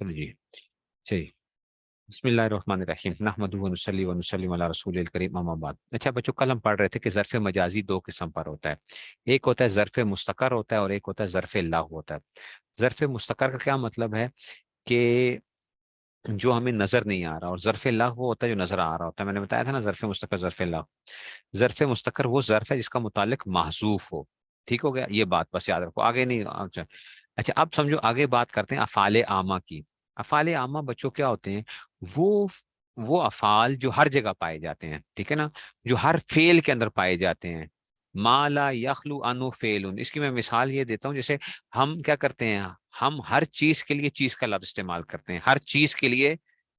چلو جی صحیح. بسم اللہ الرحمن الرحیم نحمدہ و نصلی و نسلم علی رسول الکریم اما بعد. اچھا بچوں، کل ہم پڑھ رہے تھے کہ ظرف مجازی دو قسم پر ہوتا ہے. ایک ہوتا ہے ظرف مستقر ہوتا ہے اور ایک ہوتا ہے ظرف لاغ ہوتا ہے. ظرف مستقر کا کیا مطلب ہے کہ جو ہمیں نظر نہیں آ رہا، اور ظرف لاغ وہ ہوتا ہے جو نظر آ رہا ہوتا ہے. میں نے بتایا تھا نا ظرف مستقر ظرف لاغ. ظرف مستقر وہ ظرف ہے جس کا متعلق محذوف ہو. ٹھیک ہو گیا، یہ بات بس یاد رکھو، آگے نہیں. اچھا اب سمجھو، آگے بات کرتے ہیں افعال عامہ کی. افعال عامہ بچوں کیا ہوتے ہیں؟ وہ وہ افعال جو ہر جگہ پائے جاتے ہیں، ٹھیک ہے نا، جو ہر فعل کے اندر پائے جاتے ہیں. ما لا یخلو عنہ فعل. اس کی میں مثال یہ دیتا ہوں، جیسے ہم کیا کرتے ہیں، ہم ہر چیز کے لیے چیز کا لفظ استعمال کرتے ہیں. ہر چیز کے لیے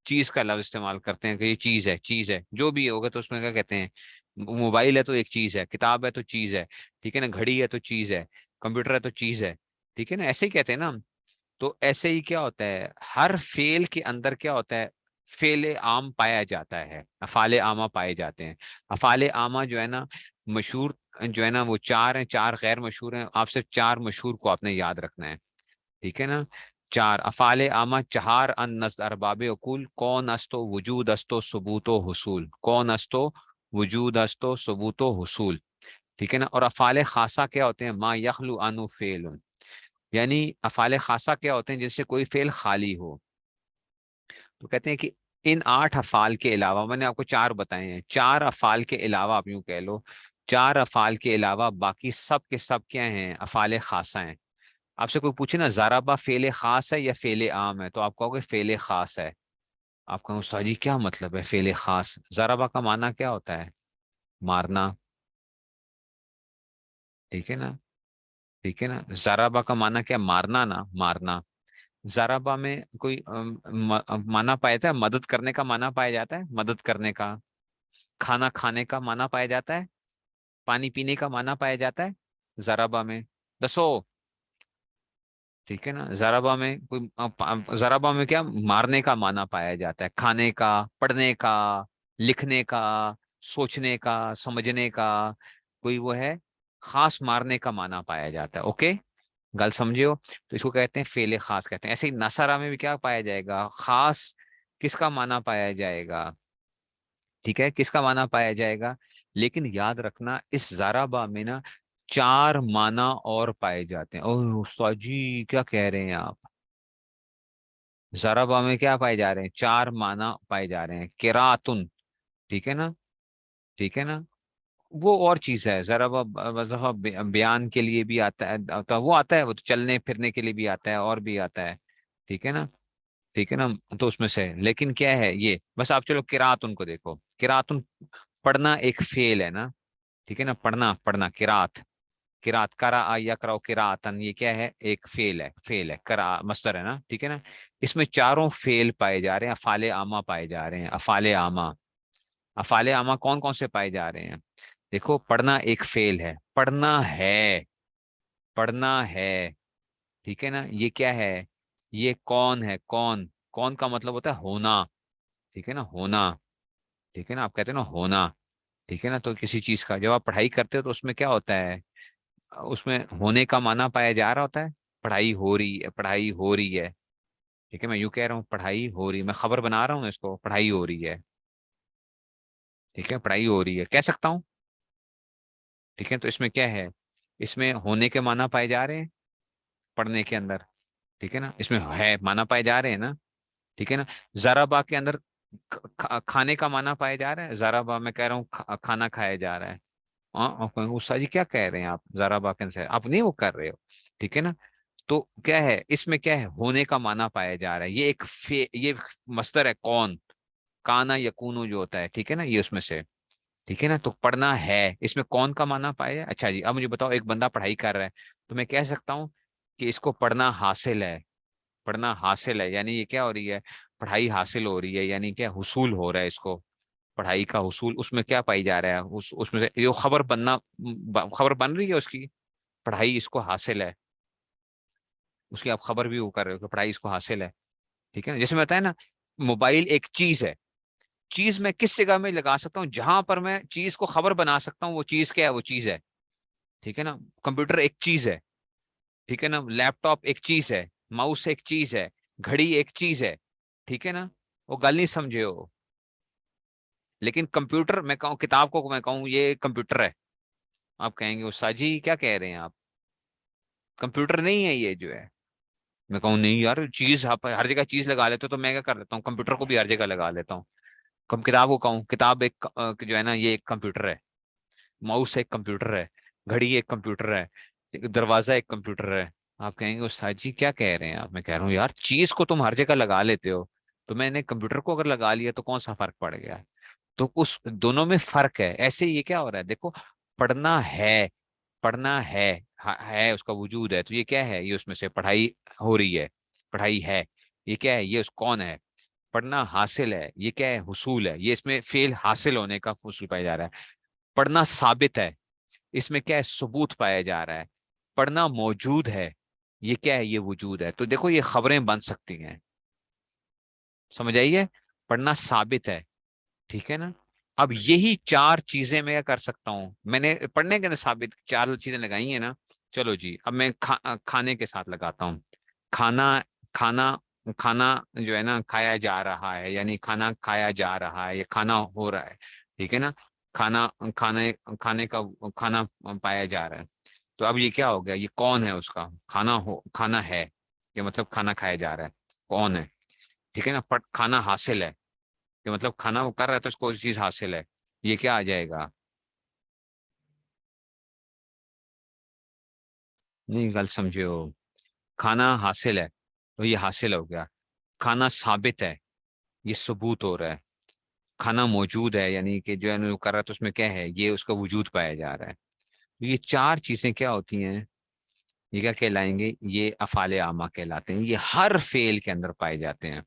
چیز کا لفظ استعمال کرتے ہیں کہ یہ چیز ہے، چیز ہے. جو بھی ہوگا تو اس میں کیا کہتے ہیں؟ موبائل ہے تو ایک چیز ہے، کتاب ہے تو چیز ہے، ٹھیک ہے نا، گھڑی ہے تو چیز ہے، کمپیوٹر ہے تو چیز ہے، ٹھیک ہے نا. ایسے ہی کہتے ہیں نا ہم. تو ایسے ہی کیا ہوتا ہے، ہر فعل کے اندر کیا ہوتا ہے؟ فعل عام پایا جاتا ہے، افعال عامہ پائے جاتے ہیں. افعال عامہ جو ہے نا مشہور، جو ہے نا وہ چار ہیں، چار غیر مشہور ہیں. آپ صرف چار مشہور کو آپ نے یاد رکھنا ہے، ٹھیک ہے نا. چار افعال عامہ چہار ان نزد ارباب عقول کون استو وجود استو ثبوت و حصول. کون استو وجود استو ثبوت و حصول، ٹھیک ہے نا. اور افعال خاصہ کیا ہوتے ہیں؟ ما یخلو عنہ فعل. یعنی افعال خاصہ کیا ہوتے ہیں؟ جن سے کوئی فعل خالی ہو. تو کہتے ہیں کہ ان 8 افعال کے علاوہ، میں نے آپ کو 4 بتائے ہیں، 4 افعال کے علاوہ آپ یوں کہہ لو، 4 افعال کے علاوہ باقی سب کے سب کیا ہیں؟ افعال خاصہ ہیں. آپ سے کوئی پوچھے نا ضربہ فعل خاص ہے یا فعل عام ہے، تو آپ کہو گے فعل خاص ہے. آپ کہو استاد جی کیا مطلب ہے فعل خاص؟ ضربہ کا معنی کیا ہوتا ہے؟ مارنا، ٹھیک ہے نا، ٹھیک ہے نا. ضربہ کا معنی کیا؟ مارنا نا، مارنا. ضربہ میں کوئی معنی پایا جاتا ہے؟ مدد کرنے کا معنی پایا جاتا ہے، مدد کرنے کا. کھانا کھانے کا معنی پایا جاتا ہے. پانی پینے کا معنی پایا جاتا ہے ضربہ میں. دسو، ٹھیک ہے نا. ضربہ میں کوئی ضربہ میں کیا مارنے کا معنی پایا جاتا ہے، کھانے کا، پڑھنے کا، لکھنے کا، سوچنے کا، سمجھنے کا. کوئی وہ ہے خاص مارنے کا معنی پایا جاتا ہے. اوکے، گل سمجھو. تو اس کو کہتے ہیں فعل خاص کہتے ہیں. ایسے ہی نصرہ میں بھی کیا پایا جائے گا؟ خاص. کس کا معنی پایا جائے گا؟ ٹھیک ہے، کس کا معنی پایا جائے گا؟ لیکن یاد رکھنا اس ضربہ میں نا 4 معنی اور پائے جاتے ہیں. اوہ استاد جی کیا کہہ رہے ہیں آپ؟ ضربہ میں کیا پائے جا رہے ہیں؟ 4 معنی پائے جا رہے ہیں. قراتن، ٹھیک ہے نا، ٹھیک ہے نا. وہ اور چیز ہے. ضربہ وظیفہ بیان کے لیے بھی آتا ہے، وہ آتا ہے، وہ تو چلنے پھرنے کے لیے بھی آتا ہے اور بھی آتا ہے، ٹھیک ہے نا، ٹھیک ہے نا. تو اس میں سے لیکن کیا ہے یہ، بس آپ چلو قراتن کو دیکھو. قراتن پڑھنا ایک فعل ہے نا، ٹھیک ہے نا. پڑھنا، پڑھنا، قرات. قرات کرا یقرأ قراتن، یہ کیا ہے؟ ایک فعل ہے، فعل ہے، کرا مصدر ہے نا، ٹھیک ہے نا. اس میں چاروں فعل پائے جا رہے ہیں، افعال عامہ پائے جا رہے ہیں. افعال عامہ، افعال عامہ کون کون سے پائے جا رہے ہیں؟ دیکھو، پڑھنا ایک فعل ہے، پڑھنا ہے، پڑھنا ہے، ٹھیک ہے نا. یہ کیا ہے؟ یہ کون ہے؟ کون. کون کا مطلب ہوتا ہے ہونا، ٹھیک ہے نا، ہونا، ٹھیک ہے نا. آپ کہتے ہیں نا ہونا، ٹھیک ہے نا. تو کسی چیز کا جب آپ پڑھائی کرتے ہو تو اس میں کیا ہوتا ہے؟ اس میں ہونے کا معنی پایا جا رہا ہوتا ہے. پڑھائی ہو رہی ہے، پڑھائی ہو رہی ہے، ٹھیک ہے. میں یوں کہہ رہا ہوں پڑھائی ہو رہی ہے، میں خبر بنا رہا ہوں اس کو، پڑھائی ہو رہی ہے، ٹھیک ہے. پڑھائی ہو رہی ہے کہہ سکتا ہوں، ٹھیک ہے. تو اس میں کیا ہے؟ اس میں ہونے کے معنی پائے جا رہے ہیں پڑھنے کے اندر، ٹھیک ہے نا. اس میں ہے معنی پائے جا رہے ہیں نا، ٹھیک ہے نا. ضربہ کے اندر کھانے کا معنی پائے جا رہا ہے. ضربہ میں کہہ رہا ہوں کھانا کھایا جا رہا ہے. استاد جی کیا کہہ رہے ہیں آپ؟ ضربہ کے اندر آپ نہیں وہ کر رہے ہو، ٹھیک ہے نا. تو کیا ہے؟ اس میں کیا ہے؟ ہونے کا معنی پایا جا رہا ہے. یہ ایک یہ مصدر ہے کون، کانا یکونو جو ہوتا ہے، ٹھیک ہے نا. یہ اس میں سے، ٹھیک ہے نا. تو پڑھنا ہے، اس میں کون کا معنی پایا ہے. اچھا جی، اب مجھے بتاؤ، ایک بندہ پڑھائی کر رہا ہے تو میں کہہ سکتا ہوں کہ اس کو پڑھنا حاصل ہے. پڑھنا حاصل ہے یعنی یہ کیا ہو رہی ہے؟ پڑھائی حاصل ہو رہی ہے، یعنی کیا حصول ہو رہا ہے اس کو. پڑھائی کا حصول، اس میں کیا پائی جا رہا ہے؟ اس میں سے جو خبر بننا، خبر بن رہی ہے اس کی، پڑھائی اس کو حاصل ہے. اس کی آپ خبر بھی وہ کر رہے ہو کہ پڑھائی اس کو حاصل ہے، ٹھیک ہے نا. جیسے میں بتایا نا، موبائل ایک چیز ہے. چیز میں کس جگہ میں لگا سکتا ہوں؟ جہاں پر میں چیز کو خبر بنا سکتا ہوں، وہ چیز کیا ہے؟ وہ چیز ہے، ٹھیک ہے نا. کمپیوٹر ایک چیز ہے، ٹھیک ہے نا. لیپ ٹاپ ایک چیز ہے، ماؤس ایک چیز ہے، گھڑی ایک چیز ہے، ٹھیک ہے نا، وہ گل نہیں سمجھے ہو. لیکن کمپیوٹر میں کہوں، کتاب کو میں کہوں یہ کمپیوٹر ہے، آپ کہیں گے استاد جی کیا کہہ رہے ہیں آپ، کمپیوٹر نہیں ہے یہ جو ہے. میں کہوں نہیں یار، چیز آپ ہر جگہ چیز لگا لیتے ہو تو میں کیا کر لیتا ہوں، کمپیوٹر کو بھی ہر جگہ لگا لیتا ہوں. کم کتاب کو کہوں، کتاب ایک جو ہے نا یہ ایک کمپیوٹر ہے، ماؤس ایک کمپیوٹر ہے، گھڑی ایک کمپیوٹر ہے، ایک دروازہ ایک کمپیوٹر ہے. آپ کہیں گے استاد جی کیا کہہ رہے ہیں آپ. میں کہہ رہا ہوں یار چیز کو تم ہر جگہ لگا لیتے ہو، تو میں نے کمپیوٹر کو اگر لگا لیا تو کون سا فرق پڑ گیا. تو اس دونوں میں فرق ہے. ایسے یہ کیا ہو رہا ہے دیکھو، پڑھنا ہے، پڑھنا ہے، ہے اس کا وجود ہے، تو یہ کیا ہے، یہ اس میں سے پڑھائی ہو رہی ہے، پڑھائی ہے. یہ کیا ہے، یہ اس کون ہے. پڑھنا حاصل ہے، یہ کیا ہے، حصول ہے، یہ اس میں فعل حاصل ہونے کا حصول پایا جا رہا ہے. پڑھنا ثابت ہے، اس میں کیا ہے، ثبوت پایا جا رہا ہے. پڑھنا موجود ہے، یہ کیا ہے، یہ وجود ہے. تو دیکھو یہ خبریں بن سکتی ہیں، سمجھ آئیے. پڑھنا ثابت ہے، ٹھیک ہے نا. اب یہی چار چیزیں میں کیا کر سکتا ہوں، میں نے پڑھنے کے اندر ثابت چار چیزیں لگائی ہیں نا. چلو جی اب میں کھانے کے ساتھ لگاتا ہوں. کھانا، کھانا، کھانا جو ہے نا کھایا جا رہا ہے، یعنی کھانا کھایا جا رہا ہے، یہ کھانا ہو رہا ہے، ٹھیک ہے نا. کھانا، کھانے، کھانے کا کھانا پایا جا رہا ہے. تو اب یہ کیا ہو گیا، یہ کون ہے، اس کا کھانا ہو، کھانا ہے، یہ مطلب کھانا کھایا جا رہا ہے، کون ہے، ٹھیک ہے نا. کھانا حاصل ہے، کہ مطلب کھانا وہ کر رہا ہے تو اس کو چیز حاصل ہے. یہ کیا آ جائے گا، نہیں گل سمجھے ہو. کھانا حاصل ہے تو یہ حاصل ہو گیا. کھانا ثابت ہے، یہ ثبوت ہو رہا ہے. کھانا موجود ہے، یعنی کہ جو ہے نا وہ کر رہا ہے تو اس میں کیا ہے، یہ اس کا وجود پایا جا رہا ہے. تو یہ چار چیزیں کیا ہوتی ہیں، یہ کیا کہلائیں گے، یہ افعال عامہ کہلاتے ہیں. یہ ہر فعل کے اندر پائے جاتے ہیں.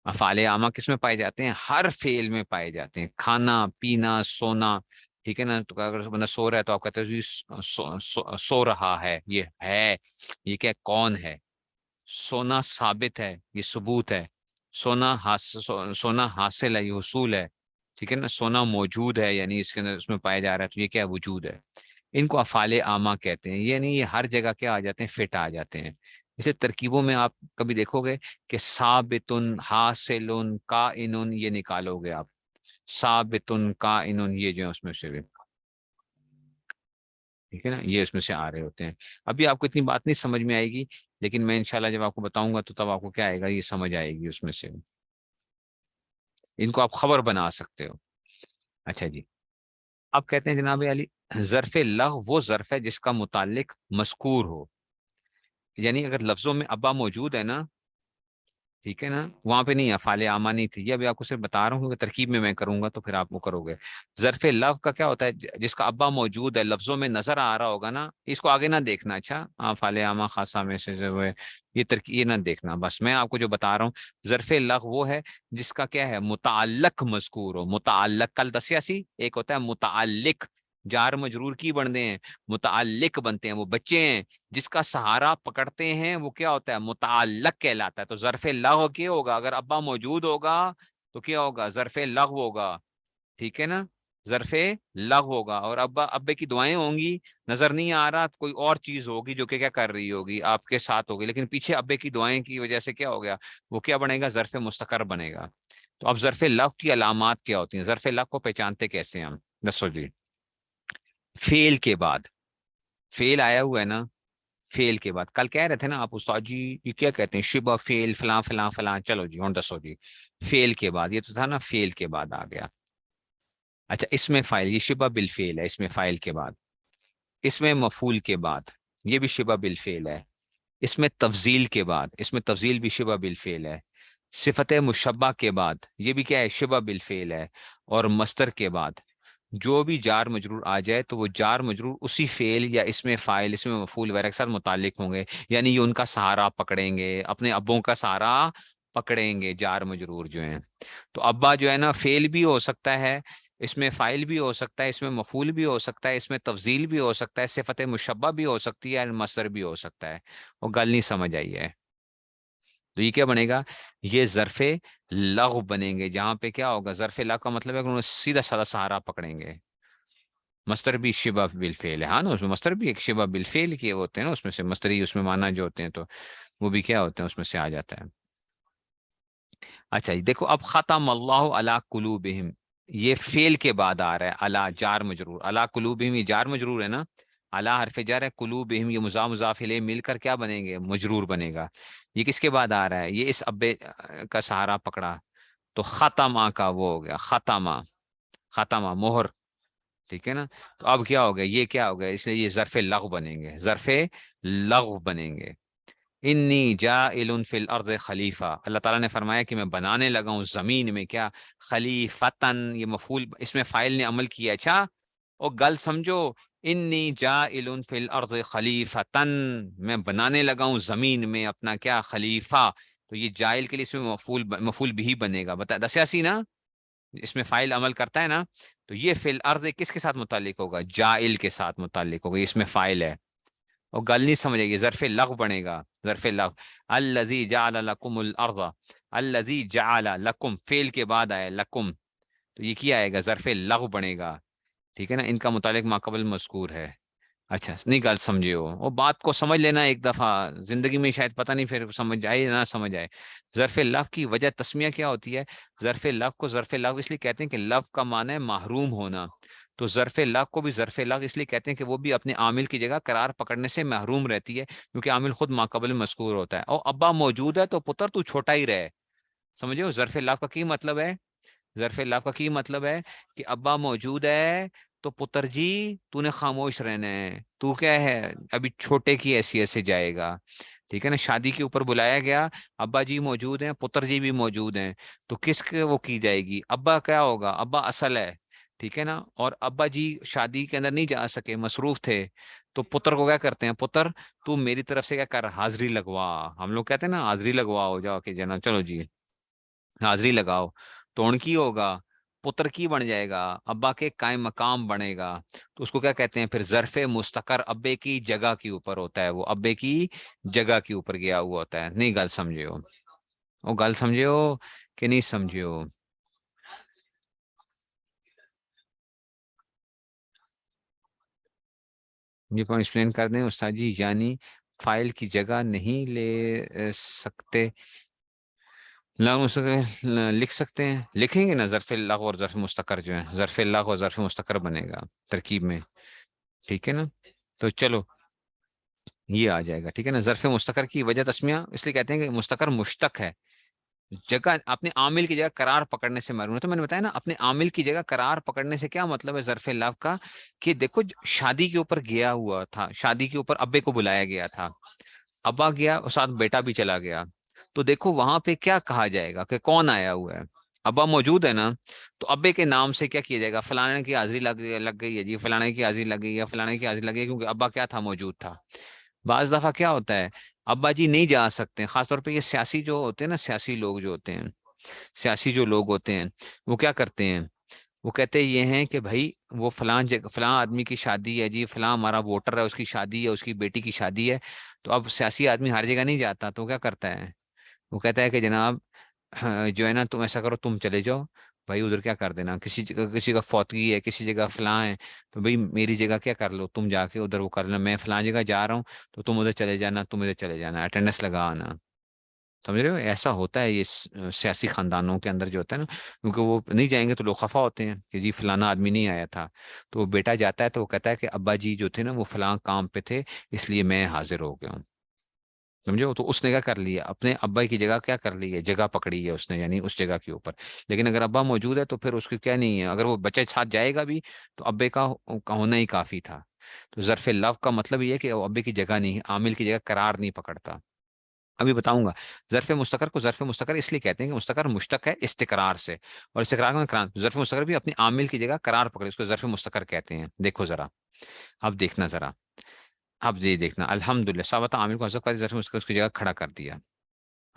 افعال عامہ کس میں پائے جاتے ہیں، ہر فعل میں پائے جاتے ہیں. کھانا، پینا، سونا، ٹھیک ہے نا. تو اگر بندہ سو رہا ہے تو آپ کہتے ہیں جی سو رہا ہے، یہ ہے، یہ کیا کون ہے. سونا ثابت ہے، یہ ثبوت ہے. سونا حاصل ہے، یہ حصول ہے، ٹھیک ہے نا. سونا موجود ہے، یعنی اس کے اندر اس میں پایا جا رہا ہے، تو یہ کیا وجود ہے. ان کو افعال عامہ کہتے ہیں. یعنی یہ ہر جگہ کیا آ جاتے ہیں، فٹ آ جاتے ہیں. اسے ترکیبوں میں آپ کبھی دیکھو گے کہ ثابتن، حاصل، کائن، یہ نکالو گے آپ. ثابتن، کائن، یہ جو ہے اس میں سے بھی، ٹھیک ہے نا، یہ اس میں سے آ رہے ہوتے ہیں. ابھی آپ کو اتنی بات نہیں سمجھ میں آئے گی، لیکن میں انشاءاللہ جب آپ کو بتاؤں گا تو تب آپ کو کیا آئے گا، یہ سمجھ آئے گی اس میں سے. ان کو آپ خبر بنا سکتے ہو. اچھا جی، آپ کہتے ہیں جناب علی، ظرف لغو وہ ظرف ہے جس کا متعلق مذکور ہو. یعنی اگر لفظوں میں ابا موجود ہے نا، ٹھیک ہے نا، وہاں پہ نہیں ہے، افعال عامہ نہیں تھی. یہ ابھی آپ کو صرف بتا رہا ہوں کہ ترکیب میں کروں گا تو پھر آپ وہ کرو گے. ظرف لفظ کا کیا ہوتا ہے، جس کا ابا موجود ہے، لفظوں میں نظر آ رہا ہوگا نا. اس کو آگے نہ دیکھنا، اچھا افعال عامہ خاصہ میں سے جو ہے یہ ترکیب، یہ نہ دیکھنا. بس میں آپ کو جو بتا رہا ہوں، ظرف لغو وہ ہے جس کا کیا ہے، متعلق مذکور ہو. متعلق کل دسیا سی، ایک ہوتا ہے متعلق، جار مجرور کی بنتے ہیں، متعلق بنتے ہیں وہ بچے ہیں. جس کا سہارا پکڑتے ہیں وہ کیا ہوتا ہے، متعلق کہلاتا ہے. تو ظرف لغو کیا ہوگا، اگر ابا موجود ہوگا تو کیا ہوگا، ظرف لغو ہوگا، ٹھیک ہے نا. ظرف لغو ہوگا. اور ابا ابے کی دعائیں ہوں گی، نظر نہیں آ رہا، کوئی اور چیز ہوگی جو کہ کیا کر رہی ہوگی، آپ کے ساتھ ہوگی، لیکن پیچھے ابے کی دعائیں کی وجہ سے کیا ہو گیا، وہ کیا بنے گا، ظرف مستقر بنے گا. تو اب ظرف لغو کی علامات کیا ہوتی ہیں، ظرف لغو کو پہچانتے کیسے ہیں ہم، دسو جی. فعل کے بعد، فعل آیا ہوا ہے نا، فیل کے بعد. کل کہہ رہے تھے نا آپ استاد جی یہ کیا کہتے ہیں، شبہ فیل، فلاں فلاں فلاں. چلو جی ہوں دسو جی، فیل کے بعد، یہ تو تھا نا فیل کے بعد آ گیا. اچھا اس میں فائل، یہ شبہ بالفعل ہے، اس میں فائل کے بعد. اس میں مفعول کے بعد، یہ بھی شبہ بالفعل ہے. اس میں تفضیل کے بعد، اس میں تفضیل بھی شبہ بالفعل ہے. صفت مشبہ کے بعد، یہ بھی کیا ہے، شبہ بالفعل ہے. اور مصدر کے بعد جو بھی جار مجرور آ جائے تو وہ جار مجرور اسی فعل یا اس میں فاعل، اس میں مفعول وغیرہ کے ساتھ متعلق ہوں گے. یعنی یہ ان کا سہارا پکڑیں گے، اپنے ابوں کا سہارا پکڑیں گے جار مجرور جو ہیں. تو ابا جو ہے نا فعل بھی ہو سکتا ہے، اس میں فاعل بھی ہو سکتا ہے، اس میں مفعول بھی ہو سکتا ہے، اس میں تفضیل بھی ہو سکتا ہے، صفت مشبہ بھی ہو سکتی ہے، مصدر بھی ہو سکتا ہے. وہ گل نہیں سمجھ آئی ہے. تو یہ کیا بنے گا، یہ ظرف لغو بنیں گے. جہاں پہ کیا ہوگا، ظرف لغو کا مطلب ہے کہ انہوں نے سیدھا سادہ سہارا پکڑیں گے. مستر بھی شبہ بالفعل ہے، ہاں نا، اس میں مستر بھی ایک شبہ بالفعل کے ہوتے ہیں نا، اس میں سے مستری اس میں مانا جو ہوتے ہیں. تو وہ بھی کیا ہوتے ہیں، اس میں سے آ جاتا ہے۔ اچھا جی دیکھو، اب ختم اللہ علی قلوبہم، یہ فعل کے بعد آ رہا ہے، علی جار مجرور، علی قلوبہم یہ جار مجرور ہے نا، علی حرف جار ہے، قلوبہم یہ مضاف مضاف الیہ مل کر کیا بنیں گے، مجرور بنے گا۔ یہ کس کے بعد آ رہا ہے، یہ اس ابے کا سہارا پکڑا، تو ختمہ کا وہ ہو گیا، ختمہ، ختمہ مہر، ٹھیک ہے نا۔ تو اب کیا ہو گیا، یہ کیا ہو گیا، اس لیے یہ ظرف لغو بنیں گے، ظرف لغو بنیں گے۔ انی جاعل فی الارض خلیفہ، اللہ تعالیٰ نے فرمایا کہ میں بنانے لگا ہوں زمین میں کیا، خلیفتن، یہ مفعول، اس میں فاعل نے عمل کیا، اچھا، اور گل سمجھو، انی جاعل فی الارض خلیفتن، میں بنانے لگا ہوں زمین میں اپنا کیا، خلیفہ، تو یہ جائل کے لیے اس میں مفعول بھی بنے گا، بتا دسیا سی نا، اس میں فاعل عمل کرتا ہے نا، تو یہ فی الارض کس کے ساتھ متعلق ہوگا، جائل کے ساتھ متعلق ہوگا، اس میں فاعل ہے، اور گل نہیں سمجھے گی، ظرف لغو بنے گا، ظرف لغو، الذی جعل لکم الارض، الذی جعل لکم، فعل کے بعد آیا لکم، تو یہ کیا آئے گا، ظرف لغو بنے گا، ٹھیک ہے نا، ان کا متعلق ما قبل مذکور ہے۔ اچھا نہیں گل سمجھے ہو، وہ بات کو سمجھ لینا ایک دفعہ، زندگی میں شاید پتہ نہیں پھر سمجھ آئے یا نہ سمجھ آئے۔ ظرف لغو کی وجہ تسمیہ کیا ہوتی ہے، ظرف لغو کو ظرف لغو اس لیے کہتے ہیں کہ لفظ کا معنی ہے محروم ہونا، تو ظرف لغو کو بھی ظرف لغو اس لیے کہتے ہیں کہ وہ بھی اپنے عامل کی جگہ قرار پکڑنے سے محروم رہتی ہے، کیونکہ عامل خود ما قبل مذکور ہوتا ہے، اور ابا موجود ہے تو پتر تو چھوٹا ہی رہے، سمجھو ظرف لغو کا کی مطلب ہے، ظرف اللہ کا کی مطلب ہے کہ ابا موجود ہے تو پتر جی تو نے خاموش رہنا ہے، تو کیا ہے ابھی چھوٹے کی حیثیت سے جائے گا، ٹھیک ہے نا، شادی کے اوپر بلایا گیا، ابا جی موجود ہیں، پتر جی بھی موجود ہیں، تو کس کے وہ کی جائے گی، ابا کیا ہوگا، ابا اصل ہے، ٹھیک ہے نا، اور ابا جی شادی کے اندر نہیں جا سکے، مصروف تھے، تو پتر کو کیا کرتے ہیں، پتر تو میری طرف سے کیا کر، حاضری لگوا، ہم لوگ کہتے ہیں نا حاضری لگوا، ہو جاؤ کہ جنا چلو جی حاضری لگاؤ، تو ان کی ہوگا، پتر کی بن جائے گا، ابا کے قائم مقام بنے گا، تو اس کو کیا کہتے ہیں پھر، ظرف مستقر، ابے کی جگہ کے اوپر ہوتا ہے، وہ ابے کی جگہ کے اوپر گیا ہوا ہوتا ہے، نہیں گل سمجھے ہو، وہ گل سمجھے ہو کہ نہیں سمجھے ہو؟ یہ کو ایکسپلین کر دیں استاد جی، یعنی فائل کی جگہ نہیں لے سکتے، لغو مستقر لکھ سکتے ہیں، لکھیں گے نا، ظرف لغو اور ظرف مستقر جو ہے، ظرف لغو اور ظرف مستقر بنے گا ترکیب میں، ٹھیک ہے نا، تو چلو یہ آ جائے گا، ٹھیک ہے نا، ظرف مستقر کی وجہ تسمیہ اس لیے کہتے ہیں کہ مستقر مشتق ہے، جگہ اپنے عامل کی جگہ قرار پکڑنے سے محروم ہے، تو میں نے بتایا نا اپنے عامل کی جگہ قرار پکڑنے سے کیا مطلب ہے ظرف لغو کا، کہ دیکھو شادی کے اوپر گیا ہوا تھا، شادی کے اوپر ابے کو بلایا گیا تھا، ابا گیا اور ساتھ بیٹا بھی چلا گیا، تو دیکھو وہاں پہ کیا کہا جائے گا کہ کون آیا ہوا ہے، ابا موجود ہے نا، تو ابے کے نام سے کیا کیا جائے گا، فلانے کی حاضری لگ گئی ہے جی، فلانے کی حاضری لگ گئی ہے، فلانے کی حاضری لگ گئی ہے، کیونکہ ابا کیا تھا، موجود تھا۔ بعض دفعہ کیا ہوتا ہے، ابا جی نہیں جا سکتے، خاص طور پہ یہ سیاسی جو ہوتے ہیں نا، سیاسی لوگ جو ہوتے ہیں، سیاسی جو لوگ ہوتے ہیں، وہ کیا کرتے ہیں، وہ کہتے یہ ہیں کہ بھائی وہ فلاں فلاں آدمی کی شادی ہے جی، فلاں ہمارا ووٹر ہے اس کی شادی ہے، اس کی بیٹی کی شادی ہے، تو اب سیاسی آدمی ہر جگہ نہیں جاتا، تو کیا کرتا ہے، وہ کہتا ہے کہ جناب جو ہے نا تم ایسا کرو، تم چلے جاؤ بھائی ادھر، کیا کر دینا، کسی جگہ کسی کا فوتگی ہے، کسی جگہ فلاں ہے، تو بھائی میری جگہ کیا کر لو، تم جا کے ادھر وہ کر لینا، میں فلاں جگہ جا رہا ہوں تو تم ادھر چلے جانا، تم ادھر چلے جانا، اٹینڈنس لگا آنا، سمجھ رہے ہو، ایسا ہوتا ہے یہ سیاسی خاندانوں کے اندر جو ہوتا ہے نا، کیونکہ وہ نہیں جائیں گے تو لوگ خفا ہوتے ہیں کہ جی فلانا آدمی نہیں آیا تھا، تو وہ بیٹا جاتا ہے تو وہ کہتا ہے کہ ابا جی جو تھے نا وہ فلاں کام پہ تھے، اس لیے میں حاضر ہو گیا ہوں، سمجھو، تو اس نے کیا کر لیا، اپنے ابا کی جگہ کیا کر لی ہے، جگہ پکڑی ہے اس نے، یعنی اس جگہ کے اوپر، لیکن اگر ابا موجود ہے تو پھر اس کی کیا نہیں ہے، اگر وہ بچے ساتھ جائے گا بھی تو ابے کا ہونا ہی کافی تھا، تو ظرف لو کا مطلب یہ ہے کہ وہ ابے کی جگہ نہیں، عامل کی جگہ قرار نہیں پکڑتا، ابھی بتاؤں گا۔ ظرف مستقر کو ظرف مستقر اس لیے کہتے ہیں کہ مستقر مشتق ہے استقرار سے، اور استقرار میں قرار، ظرف مستقر بھی اپنی عامل کی جگہ قرار پکڑے، اس کو ظرف مستقر کہتے ہیں، دیکھو ذرا، اب دیکھنا ذرا، اب یہ دیکھنا، الحمد للہ ثابت عامل کو حذف کر ظرف مستقر اس کی جگہ کھڑا کر دیا،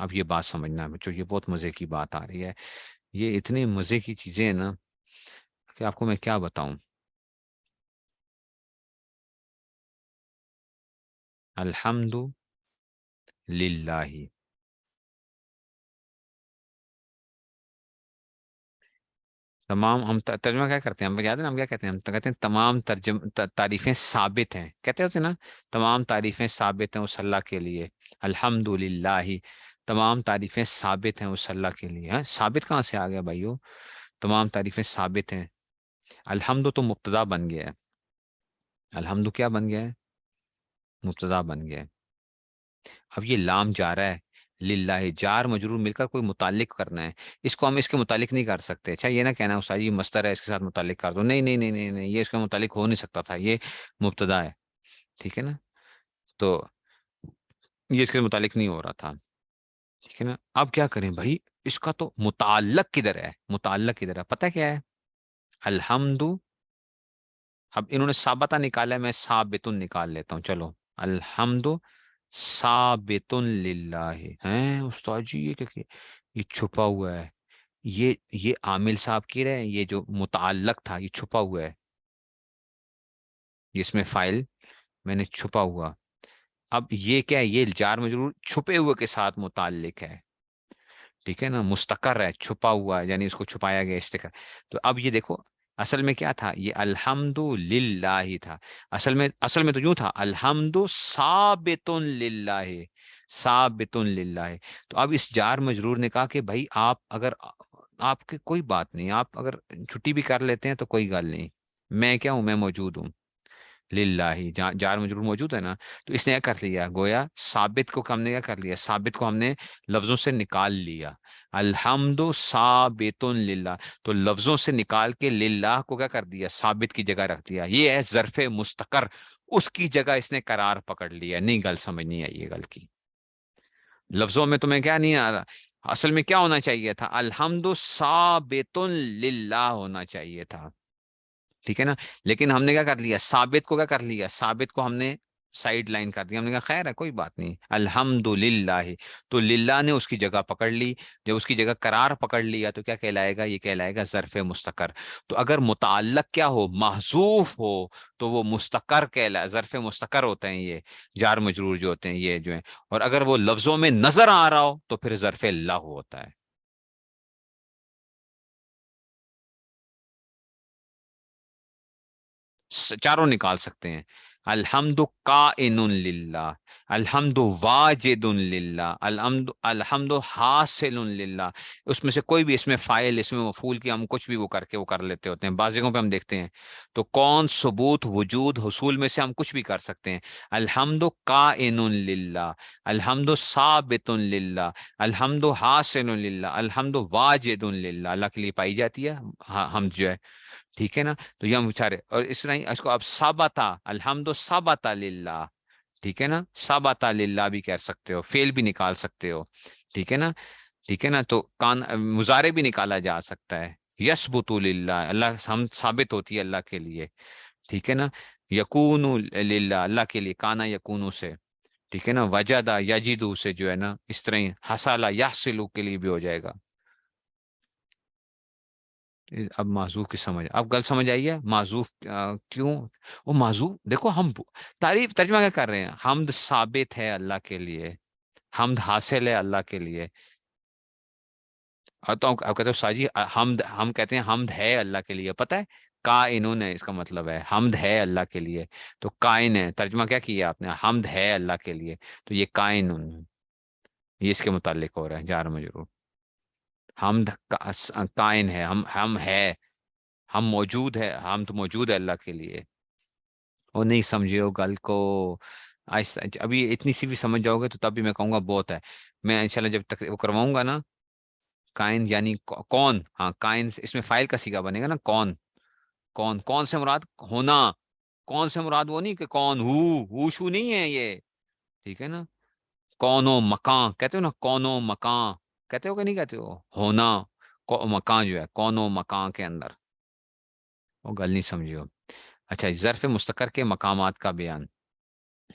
اب یہ بات سمجھنا بچوں، یہ بہت مزے کی بات آ رہی ہے، یہ اتنی مزے کی چیزیں ہیں نا کہ آپ کو میں کیا بتاؤں، الحمد للہ، تمام، ہم ترجمہ کیا کرتے ہیں، ہم یاد ہے نا، ہم کیا کہتے ہیں، ہم تو کہتے ہیں تمام تعریفیں ثابت ہیں، کہتے ہوتے ہیں نا، تمام تعریفیں ثابت ہیں اس اللہ کے لیے، الحمدللہ، تمام تعریفیں ثابت ہیں اس اللہ کے لیے. ہاں ثابت کہاں سے آ گیا بھائیو؟ تمام تعریفیں ثابت ہیں. الحمد تو مبتدا بن گیا ہے. الحمد کیا بن گیا ہے؟ مبتدا بن گیا ہے. اب یہ لام جا رہا ہے للہ، جار مجرور مل کر کوئی متعلق کرنا ہے. اس کو ہم اس کے متعلق نہیں کر سکتے. اچھا یہ نہ کہنا استاد یہ مصدر ہے اس کے ساتھ متعلق کر دو، نہیں نہیں نہیں نہیں نہیں، یہ اس کے متعلق ہو نہیں سکتا تھا، یہ مبتدا ہے. ٹھیک ہے نا؟ تو یہ اس کے متعلق نہیں ہو رہا تھا. ٹھیک ہے نا؟ اب کیا کریں بھائی؟ اس کا تو متعلق کدھر ہے؟ متعلق کدھر ہے پتہ کیا ہے؟ الحمد. اب انہوں نے ثابتہ نکالا ہے، میں ثابتن نکال لیتا ہوں. چلو الحمد ثابتن للہ. ہیں استاد جی یہ کیا یہ چھپا ہوا ہے؟ یہ عامل صاحب کی رہے، یہ جو متعلق تھا یہ چھپا ہوا ہے، اس میں فائل میں نے چھپا ہوا. اب یہ کیا ہے؟ یہ جار مجرور چھپے ہوئے کے ساتھ متعلق ہے. ٹھیک ہے نا؟ مستقر ہے، چھپا ہوا ہے، یعنی اس کو چھپایا گیا استقرار. تو اب یہ دیکھو اصل میں کیا تھا؟ یہ الحمد للہ ہی تھا. اصل میں تو یوں تھا الحمد ثابت للہ، ثابت للہ. تو اب اس جار مجرور نے کہا کہ بھائی آپ اگر آپ کی کوئی بات نہیں، آپ اگر چھٹی بھی کر لیتے ہیں تو کوئی گل نہیں، میں کیا ہوں؟ میں موجود ہوں. للہ جار مجرور موجود ہے نا. تو اس نے کیا کر لیا؟ گویا ثابت کو ہم نے کیا کر لیا؟ ثابت کو ہم نے لفظوں سے نکال لیا. الحمد ثابت للہ، تو لفظوں سے نکال کے للہ کو کیا کر دیا؟ ثابت کی جگہ رکھ دیا. یہ ہے ظرف مستقر، اس کی جگہ اس نے قرار پکڑ لیا. نہیں گل سمجھ نہیں آئی یہ گل کی. لفظوں میں تمہیں کیا نہیں آ رہا؟ اصل میں کیا ہونا چاہیے تھا؟ الحمد ثابت للہ ہونا چاہیے تھا. ٹھیک ہے نا؟ لیکن ہم نے کیا کر لیا؟ ثابت کو کیا کر لیا؟ ثابت کو ہم نے سائڈ لائن کر دیا. ہم نے کہا خیر ہے کوئی بات نہیں، الحمد للہ. تو للہ نے اس کی جگہ پکڑ لی. جب اس کی جگہ قرار پکڑ لیا تو کیا کہلائے گا؟ یہ کہلائے گا ظرف مستقر. تو اگر متعلق کیا ہو؟ محذوف ہو تو وہ مستقر کہلائے، ظرف مستقر ہوتے ہیں یہ جار مجرور جو ہوتے ہیں یہ جو ہیں. اور اگر وہ لفظوں میں نظر آ رہا ہو تو پھر ظرف لہ ہوتا ہے. چاروں نکال سکتے ہیں. الحمد کائن للہ، الحمد واجد للہ، الحمد حاصل للہ. اس میں سے کوئی بھی اس میں فائل اس میں مفعول کی ہم کچھ بھی وہ کر کے وہ کر لیتے ہوتے ہیں. بعض جگہوں پہ ہم دیکھتے ہیں تو کون ثبوت وجود حصول میں سے ہم کچھ بھی کر سکتے ہیں. الحمد کائن للہ، الحمد ثابت للہ، الحمد حاصل للہ، الحمد واجد للہ. اللہ کے لیے پائی جاتی ہے ہم جو ہے. ٹھیک ہے نا؟ تو یہ ہم بچارے اور اس طرح اس کو اب ثابتا، الحمد ثابتا للہ. ٹھیک ہے نا؟ ثابتا للہ بھی کہہ سکتے ہو، فعل بھی نکال سکتے ہو. ٹھیک ہے نا؟ ٹھیک ہے نا؟ تو کان مضارع بھی نکالا جا سکتا ہے. یثبت للہ، اللہ ہم ثابت ہوتی ہے اللہ کے لیے. ٹھیک ہے نا؟ یکون للہ، اللہ کے لیے کانا یکونو سے. ٹھیک ہے نا؟ وجدہ یجدو سے جو ہے نا اس طرح ہی حصل یحصل کے لیے بھی ہو جائے گا. اب معذوف کی سمجھ، اب گل سمجھ آئی ہے معذوف کیوں؟ وہ معذوف دیکھو ہم تعریف ترجمہ کیا کر رہے ہیں؟ حمد ثابت ہے اللہ کے لیے، حمد حاصل ہے اللہ کے لیے. اور تو آپ کہتے ہو ساجی حمد، ہم کہتے ہیں حمد ہے اللہ کے لیے. پتہ ہے کائنون ہے اس کا مطلب ہے، حمد ہے اللہ کے لیے. تو کائن ہے، ترجمہ کیا کیا آپ نے؟ حمد ہے اللہ کے لیے. تو یہ کائنون، یہ اس کے متعلق ہو رہا ہے جار مجرور. حمد کائن ہے، ہم ہے، ہم موجود ہے، ہم تو موجود ہے اللہ کے لیے. وہ نہیں سمجھے ہو گل کو. آہستہ ابھی اتنی سی بھی سمجھ جاؤ گے تو تب بھی میں کہوں گا بہت ہے. میں انشاءاللہ جب تک وہ کرواؤں گا نا، کائن یعنی کون. ہاں کائن اس میں فائل کا صیغہ بنے گا نا. کون، کون کون سے مراد ہونا. کون سے مراد وہ نہیں کہ کون ہو شو نہیں ہے یہ. ٹھیک ہے نا؟ کون و مکان کہتے ہو نا، کون و مکان کہتے ہو کہ نہیں کہتے ہو؟ ہونا مکان جو ہے کون و مکان کے اندر، وہ گل نہیں سمجھو. اچھا ظرف مستقر کے مقامات کا بیان.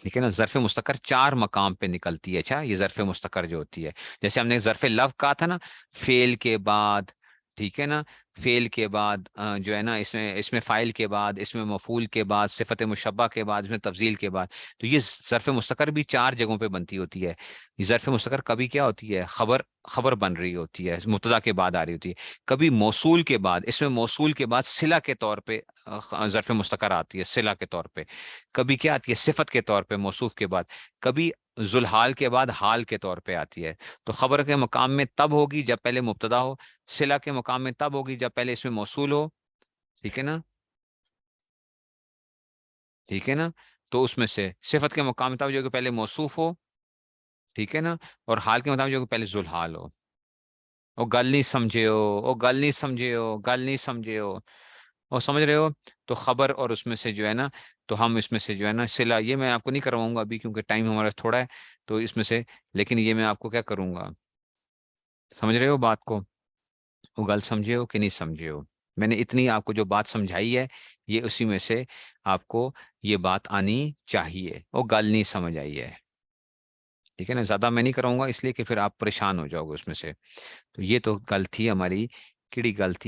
ٹھیک ہے نا؟ ظرف مستقر 4 مقام پہ نکلتی ہے. اچھا یہ ظرف مستقر جو ہوتی ہے، جیسے ہم نے ظرف لو کہا تھا نا، فعل کے بعد. ٹھیک ہے نا؟ فعل کے بعد جو ہے نا اس میں فاعل کے بعد، اس میں مفعول کے بعد، صفت مشبہ کے بعد، اس میں تفضیل کے بعد. تو یہ ظرف مستقر بھی 4 جگہوں پہ بنتی ہوتی ہے. یہ ظرف مستقر کبھی کیا ہوتی ہے؟ خبر بن رہی ہوتی ہے، مبتدا کے بعد آ رہی ہوتی ہے. کبھی موصول کے بعد، اس میں موصول کے بعد صلہ کے طور پہ ظرف مستقر آتی ہے، صلہ کے طور پہ. کبھی کیا آتی ہے؟ صفت کے طور پہ موصوف کے بعد. کبھی ذوالحال کے بعد حال کے طور پہ آتی ہے. تو خبر کے مقام میں تب ہوگی جب پہلے مبتدا ہو. صلہ کے مقام میں تب ہوگی جب پہلے اس میں موصول ہو. ٹھیک ہے نا. ٹھیک ہے نا. تو اس میں سے صفت کے مقام میں تب جو کہ پہلے موصوف ہو. ٹھیک ہے نا. اور حال کے مطابق جو کہ پہلے ذوالحال ہو. وہ گل نہیں سمجھے ہو. وہ گل نہیں سمجھے ہو. گل نہیں سمجھے ہو. اور سمجھ رہے ہو. تو خبر اور اس میں سے جو ہے نا، تو ہم اس میں سے جو ہے نا صلہ، یہ میں آپ کو نہیں کرواؤں گا ابھی کیونکہ ٹائم ہمارا تھوڑا ہے. تو اس میں سے لیکن یہ میں آپ کو کیا کروں گا. سمجھ رہے ہو بات کو. وہ گل سمجھے ہو کہ نہیں سمجھے ہو. میں نے اتنی آپ کو جو بات سمجھائی ہے، یہ اسی میں سے آپ کو یہ بات آنی چاہیے. وہ گل نہیں سمجھ آئی ہے. ٹھیک ہے نا. زیادہ میں نہیں کراؤں گا اس لیے کہ پھر آپ پریشان ہو جاؤ گے اس میں سے. تو یہ تو گل تھی ہماری. کیڑی گل تھی.